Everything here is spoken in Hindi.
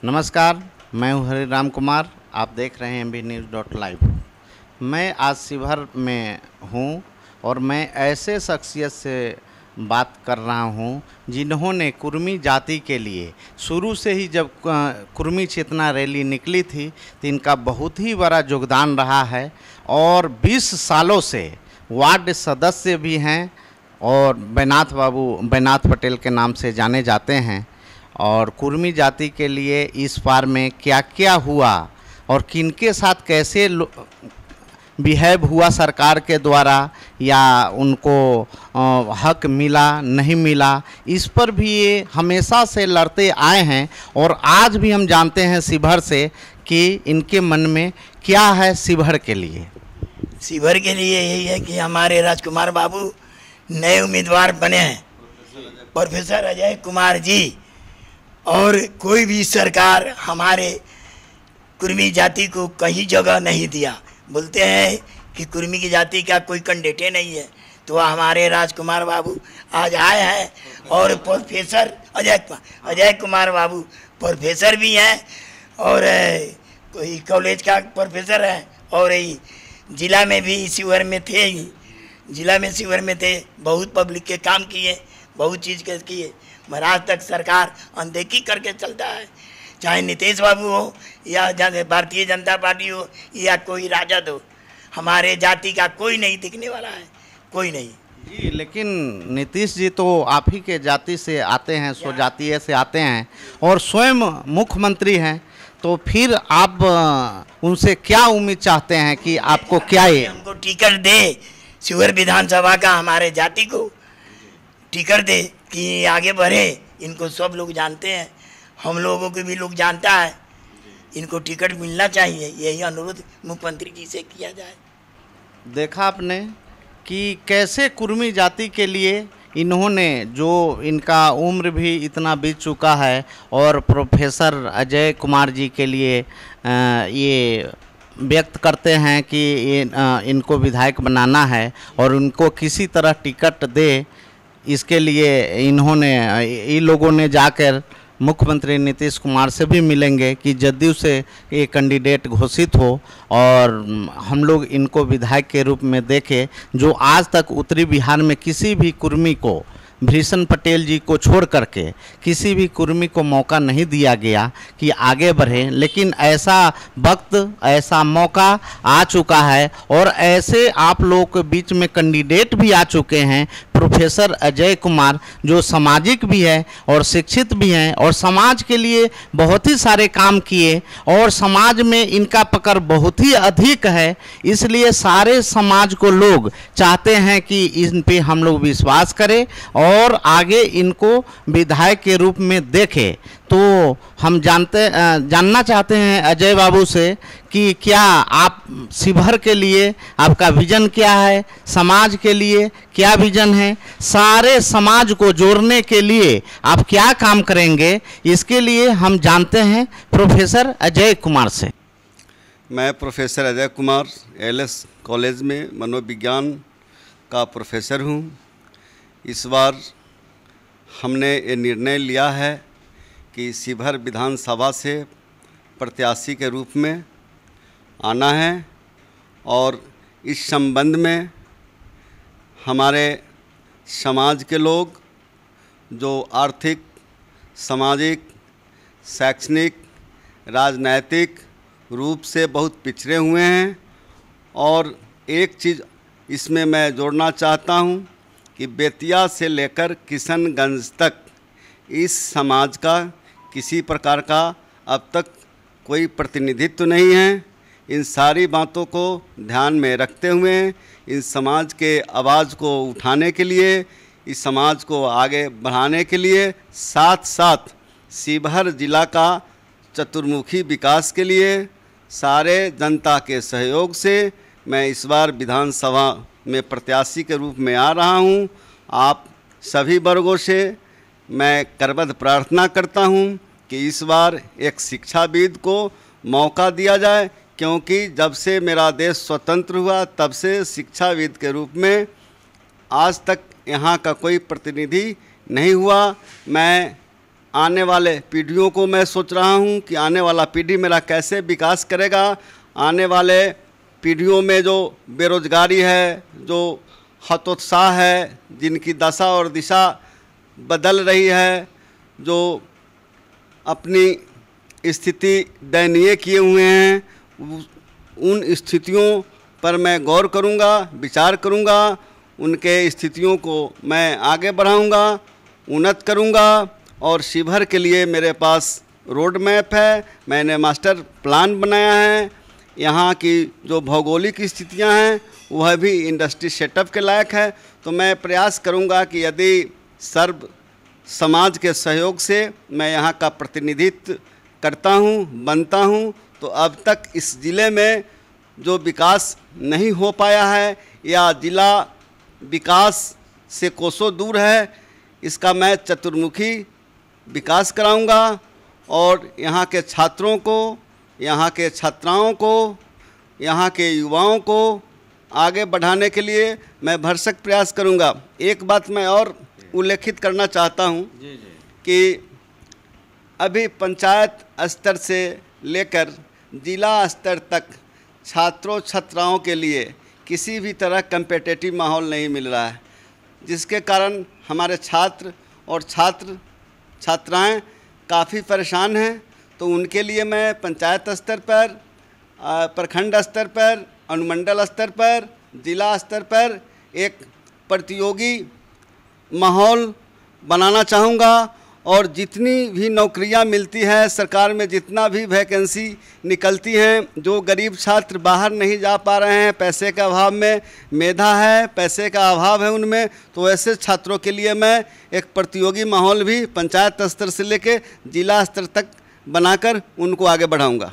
नमस्कार, मैं हूं हरिराम कुमार। आप देख रहे हैं mbnews.live। मैं आज शिवहर में हूं और मैं ऐसे शख्सियत से बात कर रहा हूं जिन्होंने कुर्मी जाति के लिए शुरू से ही, जब कुर्मी चेतना रैली निकली थी तो इनका बहुत ही बड़ा योगदान रहा है और 20 सालों से वार्ड सदस्य भी हैं और बैनाथ पटेल के नाम से जाने जाते हैं। और कुर्मी जाति के लिए इस बार में क्या क्या हुआ और किनके साथ कैसे बिहेव हुआ सरकार के द्वारा, या उनको हक मिला नहीं मिला, इस पर भी ये हमेशा से लड़ते आए हैं। और आज भी हम जानते हैं शिवहर से कि इनके मन में क्या है शिवहर के लिए। शिवहर के लिए यही है कि हमारे राजकुमार बाबू नए उम्मीदवार बने हैं, प्रोफेसर अजय कुमार जी, और कोई भी सरकार हमारे कुर्मी जाति को कहीं जगह नहीं दिया। बोलते हैं कि कुर्मी की जाति का कोई कैंडिडेट नहीं है, तो हमारे राजकुमार बाबू आज आए हैं। और प्रोफेसर अजय कुमार बाबू प्रोफेसर भी हैं और कोई कॉलेज का प्रोफेसर है और जिला में भी शिवहर में थे, शिवहर में थे। बहुत पब्लिक के काम किए, बहुत चीज़ के किए, मगर आज तक सरकार अनदेखी करके चलता है। चाहे नीतीश बाबू हो या भारतीय जनता पार्टी हो या कोई राजद हो, हमारे जाति का कोई नहीं दिखने वाला है, कोई नहीं जी। लेकिन नीतीश जी तो आप ही के जाति से आते हैं, स्वजातीय से आते हैं और स्वयं मुख्यमंत्री हैं, तो फिर आप उनसे क्या उम्मीद चाहते हैं कि आपको क्या हमको टिकट दे, शिवहर विधानसभा का हमारे जाति को टिकट दे कि आगे बढ़े। इनको सब लोग जानते हैं, हम लोगों को भी लोग जानता है, इनको टिकट मिलना चाहिए। यही अनुरोध मुख्यमंत्री जी से किया जाए। देखा आपने कि कैसे कुर्मी जाति के लिए इन्होंने, जो इनका उम्र भी इतना बीत चुका है, और प्रोफेसर अजय कुमार जी के लिए ये व्यक्त करते हैं कि इनको विधायक बनाना है और उनको किसी तरह टिकट दे। इसके लिए इन्होंने, इन लोगों ने जाकर मुख्यमंत्री नीतीश कुमार से भी मिलेंगे कि जदयू से ये कैंडिडेट घोषित हो और हम लोग इनको विधायक के रूप में देखें। जो आज तक उत्तरी बिहार में किसी भी कुर्मी को, भीषण पटेल जी को छोड़ करके किसी भी कुर्मी को मौका नहीं दिया गया कि आगे बढ़े, लेकिन ऐसा वक्त, ऐसा मौका आ चुका है और ऐसे आप लोगों के बीच में कैंडिडेट भी आ चुके हैं। प्रोफेसर अजय कुमार जो सामाजिक भी है और शिक्षित भी हैं और समाज के लिए बहुत ही सारे काम किए और समाज में इनका पकड़ बहुत ही अधिक है, इसलिए सारे समाज को लोग चाहते हैं कि इन पे हम लोग विश्वास करें और आगे इनको विधायक के रूप में देखें। तो हम जानना चाहते हैं अजय बाबू से कि क्या आप शिवहर के लिए, आपका विजन क्या है, समाज के लिए क्या विजन है, सारे समाज को जोड़ने के लिए आप क्या काम करेंगे, इसके लिए हम जानते हैं प्रोफेसर अजय कुमार से। मैं professor Ajay Kumar LS college में मनोविज्ञान का प्रोफेसर हूँ। इस बार हमने ये निर्णय लिया है कि शिवहर विधानसभा से प्रत्याशी के रूप में आना है और इस संबंध में हमारे समाज के लोग जो आर्थिक, सामाजिक, शैक्षणिक, राजनैतिक रूप से बहुत पिछड़े हुए हैं। और एक चीज़ इसमें मैं जोड़ना चाहता हूं कि बेतिया से लेकर किशनगंज तक इस समाज का किसी प्रकार का अब तक कोई प्रतिनिधित्व नहीं है। इन सारी बातों को ध्यान में रखते हुए इन समाज के आवाज़ को उठाने के लिए, इस समाज को आगे बढ़ाने के लिए, साथ साथ शिवहर जिला का चतुर्मुखी विकास के लिए सारे जनता के सहयोग से मैं इस बार विधानसभा में प्रत्याशी के रूप में आ रहा हूं। आप सभी वर्गों से मैं करबद्ध प्रार्थना करता हूं कि इस बार एक शिक्षाविद को मौका दिया जाए, क्योंकि जब से मेरा देश स्वतंत्र हुआ तब से शिक्षाविद के रूप में आज तक यहाँ का कोई प्रतिनिधि नहीं हुआ। मैं आने वाले पीढ़ियों को मैं सोच रहा हूँ कि आने वाला पीढ़ी मेरा कैसे विकास करेगा। आने वाले पीढ़ियों में जो बेरोजगारी है, जो हतोत्साह है, जिनकी दशा और दिशा बदल रही है, जो अपनी स्थिति दयनीय किए हुए हैं, उन स्थितियों पर मैं गौर करूँगा, विचार करूँगा, उनके स्थितियों को मैं आगे बढ़ाऊँगा, उन्नत करूँगा। और शिवहर के लिए मेरे पास रोड मैप है, मैंने मास्टर प्लान बनाया है। यहाँ की जो भौगोलिक स्थितियाँ हैं वह भी इंडस्ट्री सेटअप के लायक है। तो मैं प्रयास करूँगा कि यदि सर्व समाज के सहयोग से मैं यहाँ का प्रतिनिधित्व करता हूँ, बनता हूँ, तो अब तक इस ज़िले में जो विकास नहीं हो पाया है या ज़िला विकास से कोसों दूर है, इसका मैं चतुर्मुखी विकास कराऊंगा। और यहाँ के छात्रों को, यहाँ के छात्राओं को, यहाँ के युवाओं को आगे बढ़ाने के लिए मैं भरसक प्रयास करूंगा। एक बात मैं और उल्लेखित करना चाहता हूँ कि अभी पंचायत स्तर से लेकर जिला स्तर तक छात्रों छात्राओं के लिए किसी भी तरह कम्पिटिटिव माहौल नहीं मिल रहा है, जिसके कारण हमारे छात्र और छात्राएं काफ़ी परेशान हैं। तो उनके लिए मैं पंचायत स्तर पर, प्रखंड स्तर पर, अनुमंडल स्तर पर, जिला स्तर पर एक प्रतियोगी माहौल बनाना चाहूँगा। और जितनी भी नौकरियां मिलती है सरकार में, जितना भी वैकेंसी निकलती हैं, जो गरीब छात्र बाहर नहीं जा पा रहे हैं, पैसे के अभाव में, मेधा है, पैसे का अभाव है उनमें, तो ऐसे छात्रों के लिए मैं एक प्रतियोगी माहौल भी पंचायत स्तर से लेकर जिला स्तर तक बनाकर उनको आगे बढ़ाऊंगा।